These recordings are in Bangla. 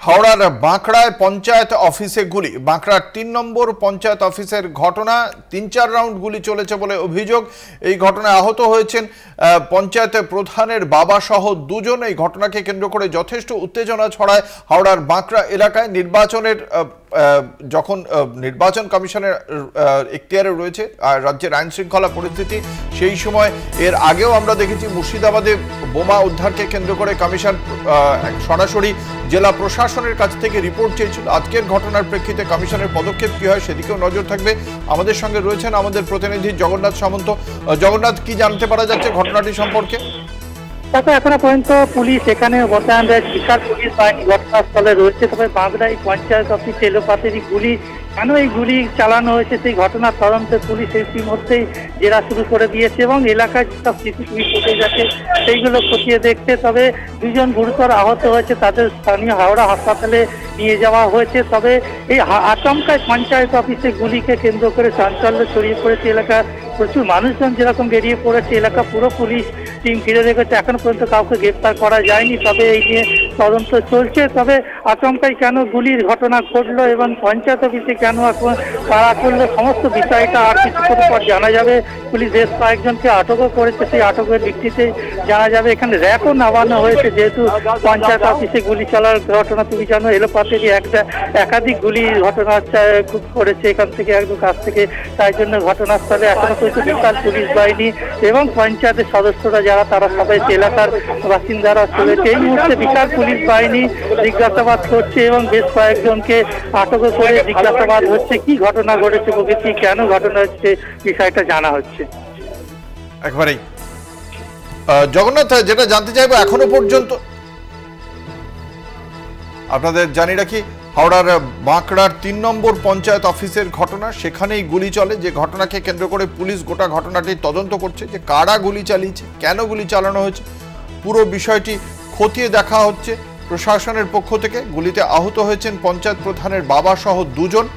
হাওড়ার বাঁকড়ায় পঞ্চায়েত অফিসে গুলি। বাঁকড়ার ৩ নম্বর পঞ্চায়েত অফিসের ঘটনা। ৩-৪ রাউন্ড গুলি চলেছে বলে অভিযোগ। এই ঘটনায় আহত হয়েছেন পঞ্চায়েত প্রধানের বাবা সহ দুজন। এই ঘটনাকে কেন্দ্র করে যথেষ্ট উত্তেজনা ছড়ায় হাওড়ার বাঁকড়া এলাকায়। যখন নির্বাচন কমিশনের এখতিয়ারে রয়েছে রাজ্যের আইন শৃঙ্খলা পরিস্থিতি, সেই সময় এর আগেও আমরা দেখেছি মুর্শিদাবাদে বোমা উদ্ধারকে কেন্দ্র করে কমিশন সরাসরি জেলা প্রশাসনের কাছ থেকে রিপোর্ট চেয়েছিল। আজকের ঘটনার প্রেক্ষিতে কমিশনের পদক্ষেপ কি হয় সেদিকেও নজর থাকবে। আমাদের সঙ্গে রয়েছেন আমাদের প্রতিনিধি জগন্নাথ সামন্ত। জগন্নাথ, কি জানতে পারা যাচ্ছে ঘটনাটি সম্পর্কে? দেখো, এখনো পর্যন্ত পুলিশ এখানে মোতায়েন রয়েছে, বিশাল পুলিশ বাহিনী ঘটনাস্থলে রয়েছে। তবে বাঁকড়ায় পঞ্চায়েত অফিস এলোপাতারি গুলি, কেন এই গুলি চালানো হয়েছে সেই ঘটনার তদন্তে পুলিশ ইতিমধ্যেই জেরা শুরু করে দিয়েছে এবং এলাকায় যেসব সিসিটিভি ফুটেজ আছে সেইগুলো খতিয়ে দেখছে। তবে দুজন গুরুতর আহত হয়েছে, তাদের স্থানীয় হাওড়া হাসপাতালে নিয়ে যাওয়া হয়েছে। তবে এই আচমকায় পঞ্চায়েত অফিসে গুলিকে কেন্দ্র করে চাঞ্চল্য ছড়িয়ে পড়েছে এলাকার। প্রচুর মানুষজন যেরকম বেরিয়ে পড়েছে, এলাকা পুরো পুলিশ টিম ঘিরে রেখেছে। এখনো পর্যন্ত কাউকে গ্রেপ্তার করা যায়নি, তবে এই নিয়ে তদন্ত চলছে। তবে আচমকায় কেন গুলির ঘটনা ঘটলো এবং পঞ্চায়েত অফিসে কেন এখন তাড়া করলো, সমস্ত বিষয়টা আর কিছুক্ষণ পর জানা যাবে। পুলিশ বেশ কয়েকজনকে আটকও করেছে, সেই আটকের ভিত্তিতে জানা যাবে। এখানে র্যাকও নামানো হয়েছে, যেহেতু পঞ্চায়েত অফিসে গুলি চলার ঘটনা তুমি জানো, এলোপাতারি একাধিক গুলির ঘটনা করেছে এখান থেকে একদম কাছ থেকে। তাই জন্য ঘটনাস্থলে এখনো পর্যন্ত বিশাল পুলিশ বাহিনী এবং পঞ্চায়েতের সদস্যরা যারা তারা সবাই এলাকার বাসিন্দারা চলেছে। এই মুহূর্তে বিশাল পুলিশ বাহিনী জিজ্ঞাসাবাদ করছে এবং বেশ কয়েকজনকে আটক করে জিজ্ঞাসাবাদ হচ্ছে। কি ঘটনা ঘটেছে, প্রকৃতি কেন ঘটনা হচ্ছে, বিষয়টা জানা হচ্ছে। একবারেই জগন্নাথ, যেটা জানতে চাইবো, এখনো পর্যন্ত আপনাদের জানি রাখি হাওড়ার বাঁকড়ার ৩ নম্বর পঞ্চায়েত অফিসের ঘটনা, সেখানেই গুলি চলে। যে ঘটনাকে কেন্দ্র করে পুলিশ গোটা ঘটনাটি তদন্ত করছে, যে কারা গুলি চালিয়েছে, কেন গুলি চালানো হয়েছে, পুরো বিষয়টি খতিয়ে দেখা হচ্ছে প্রশাসনের পক্ষ থেকে। গুলিতে আহত হয়েছেন পঞ্চায়েত প্রধানের বাবা সহ দুজন।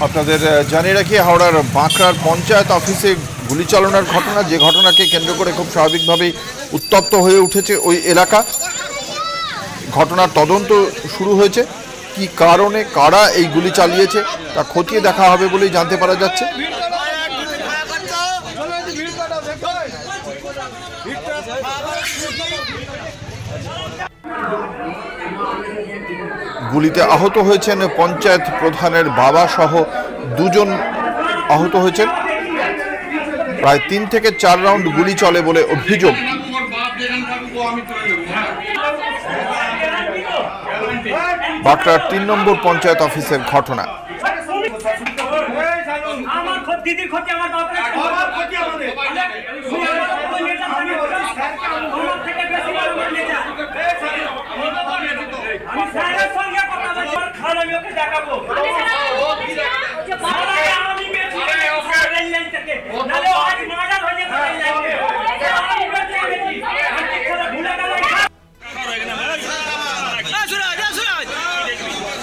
আপনাদের জানিয়ে রাখি হাওড়ার বাঁকড়ার পঞ্চায়েত অফিসে গুলি চালানোর ঘটনা, যে ঘটনাকে কেন্দ্র করে খুব স্বাভাবিকভাবেই উত্তপ্ত হয়ে উঠেছে ওই এলাকা। ঘটনার তদন্ত শুরু হয়েছে, কি কারণে কারা এই গুলি চালিয়েছে তা খতিয়ে দেখা হবে বলেই জানতে পারা যাচ্ছে। গুলিতে আহত হয়েছেন পঞ্চায়েত প্রধানের বাবা সহ দুজন আহত হয়েছেন। প্রায় ৩ থেকে ৪ রাউন্ড গুলি চলে বলে অভিযোগ। বাঁকড়ার ৩ নম্বর পঞ্চায়েত অফিসের ঘটনা।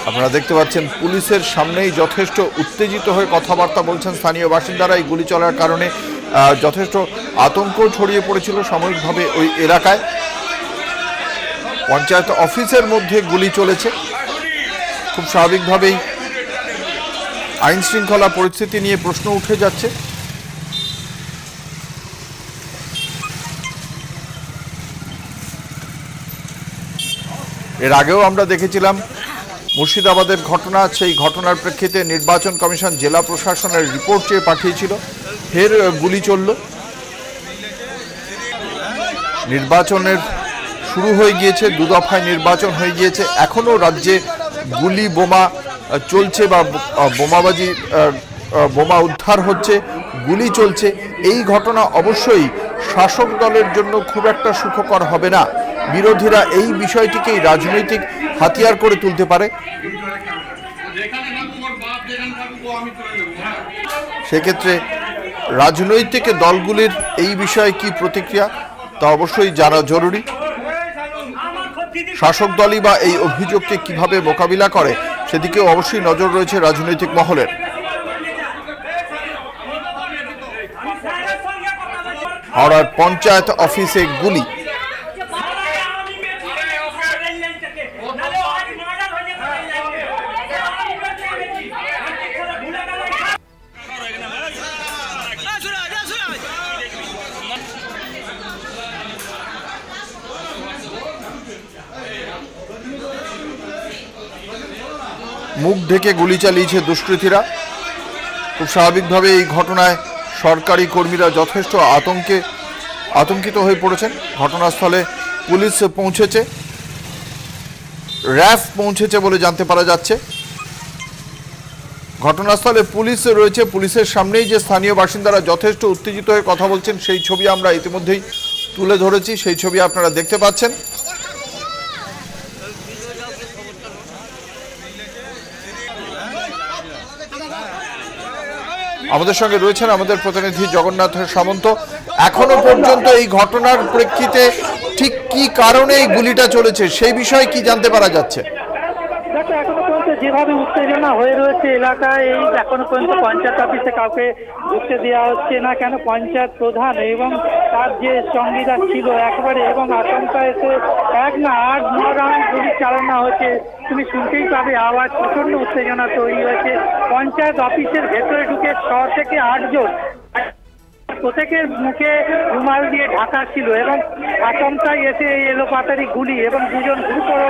আপনারা দেখতে পাচ্ছেন পুলিশের সামনেই যথেষ্ট উত্তেজিত হয়ে কথাবার্তা বলছেন স্থানীয় বাসিন্দারা। এই গুলি চলার কারণে যথেষ্ট আতঙ্ক ছড়িয়ে পড়েছিল সাময়িকভাবে ওই এলাকায়। পঞ্চায়েত অফিসের মধ্যে গুলি চলেছে, খুব স্বাভাবিকভাবেই আইন শৃঙ্খলা পরিস্থিতি নিয়ে প্রশ্ন উঠে যাচ্ছে। এর আগেও আমরা দেখেছিলাম মুর্শিদাবাদের ঘটনা, সেই ঘটনার প্রেক্ষিতে নির্বাচন কমিশন জেলা প্রশাসনের রিপোর্ট চেয়ে পাঠিয়েছিল, ফের গুলি চলল। নির্বাচনের শুরু হয়ে গিয়েছে, 2 দফায় নির্বাচন হয়ে গিয়েছে, এখনো রাজ্যে গুলি বোমা চলছে বা বোমাবাজি বোমা উদ্ধার হচ্ছে, গুলি চলছে। এই ঘটনা অবশ্যই শাসক দলের জন্য খুব একটা সুখকর হবে না। বিরোধীরা এই বিষয়টিকেই রাজনৈতিক হাতিয়ার করে তুলতে পারে। সেক্ষেত্রে রাজনৈতিক দলগুলির এই বিষয়ে কি প্রতিক্রিয়া তা অবশ্যই জানা জরুরি। শাসক দলই বা এই অভিযোগকে কিভাবে মোকাবিলা করে সেদিকেও অবশ্যই নজর রয়েছে রাজনৈতিক মহলের। হাওড়ার পঞ্চায়েত অফিসে গুলি, মুখ ঢেকে গুলি চালিয়েছে দুষ্কৃতীরা। খুব স্বাভাবিকভাবে এই ঘটনায় সরকারি কর্মীরা যথেষ্ট আতঙ্কিত হয়ে পড়েছেন। ঘটনাস্থলে পুলিশ পৌঁছেছে, র্যাফ পৌঁছেছে বলে জানতে পারা যাচ্ছে। ঘটনাস্থলে পুলিশ রয়েছে, পুলিশের সামনেই যে স্থানীয় বাসিন্দারা যথেষ্ট উত্তেজিত হয়ে কথা বলছেন সেই ছবি আমরা ইতিমধ্যেই তুলে ধরেছি, সেই ছবি আপনারা দেখতে পাচ্ছেন। আমাদের সঙ্গে রয়েছেন আমাদের প্রতিনিধি জগন্নাথ সামন্ত। এখনো পর্যন্ত এই ঘটনার প্রেক্ষিতে ঠিক কি কারণে এই গুলিটা চলেছে সেই বিষয়ে কি জানতে পারা যাচ্ছে? এখনো পর্যন্ত যেভাবে উত্তেজনা হয়ে রয়েছে এলাকায়, এই এখনো পর্যন্ত পঞ্চায়েত অফিসে কাউকে ঢুকতে দেওয়া হচ্ছে না। কেন পঞ্চায়েত প্রধান এবং তার যে সঙ্গীরা ছিল একবারে, এবং আশঙ্কা এসে 1 না 8-9 রাউন্ড গুলি চালানো হয়েছে। তুমি শুনতেই পাবে আওয়াজ, প্রচন্ড উত্তেজনা তৈরি হয়েছে। পঞ্চায়েত অফিসের ভেতরে ঢুকে 6 থেকে 8 জন, প্রত্যেকের মুখে রুমাল দিয়ে ঢাকা ছিল এবং আচমকাই এসে এলোপাতারি গুলি এবং 2 জন গুরুতর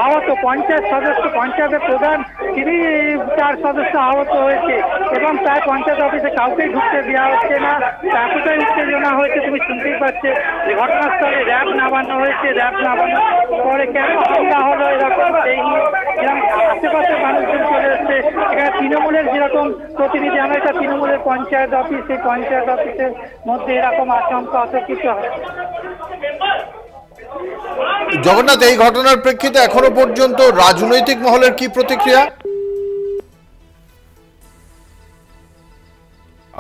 আহত। পঞ্চায়েতের প্রধান তিনি 4 সদস্য আহত হয়েছে এবং তাই পঞ্চায়েত অফিসে কাউকেই ঢুকতে দেওয়া হচ্ছে না। এতটাই উত্তেজনা হয়েছে, তুমি শুনতেই পাচ্ছে। ঘটনাস্থলে র্যাব নামানো হয়েছে, র্যাব নামানোর পরে কেন হামলা হলো এরকম সেই আশেপাশের মানুষজন চলে এসছে। এখানে তৃণমূলের যেরকম প্রতিনিধি, আমরা এটা তৃণমূলের পঞ্চায়েত অফিস, সেই পঞ্চায়েত অফিসের মধ্যে এরকম আশঙ্কা অতর্কিত হয়। জগন্নাথ, এই ঘটনার প্রেক্ষিতে এখনো পর্যন্ত রাজনৈতিক মহলের কি প্রতিক্রিয়া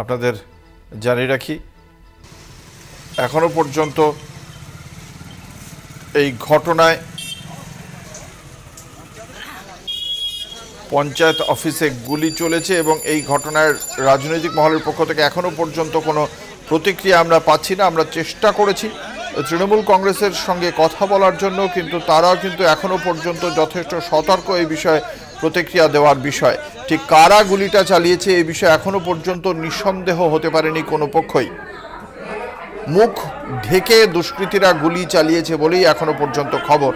আপনাদের জানিয়ে রাখি। এখনো পর্যন্ত এই ঘটনায় পঞ্চায়েত অফিসে গুলি চলেছে এবং এই ঘটনার রাজনৈতিক মহলের পক্ষ থেকে এখনো পর্যন্ত কোনো প্রতিক্রিয়া আমরা পাচ্ছি না। আমরা চেষ্টা করেছি তৃণমূল কংগ্রেসের সঙ্গে কথা বলার জন্য, কিন্তু তারাও কিন্তু এখনো পর্যন্ত যথেষ্ট সতর্ক এই বিষয়ে প্রতিক্রিয়া দেওয়ার বিষয়। ঠিক কারা গুলিটা চালিয়েছে এই বিষয়ে এখনো পর্যন্ত নিঃসন্দেহ হতে পারেনি কোনো পক্ষই। মুখ ঢেকে দুষ্কৃতীরা গুলি চালিয়েছে বলেই এখনো পর্যন্ত খবর।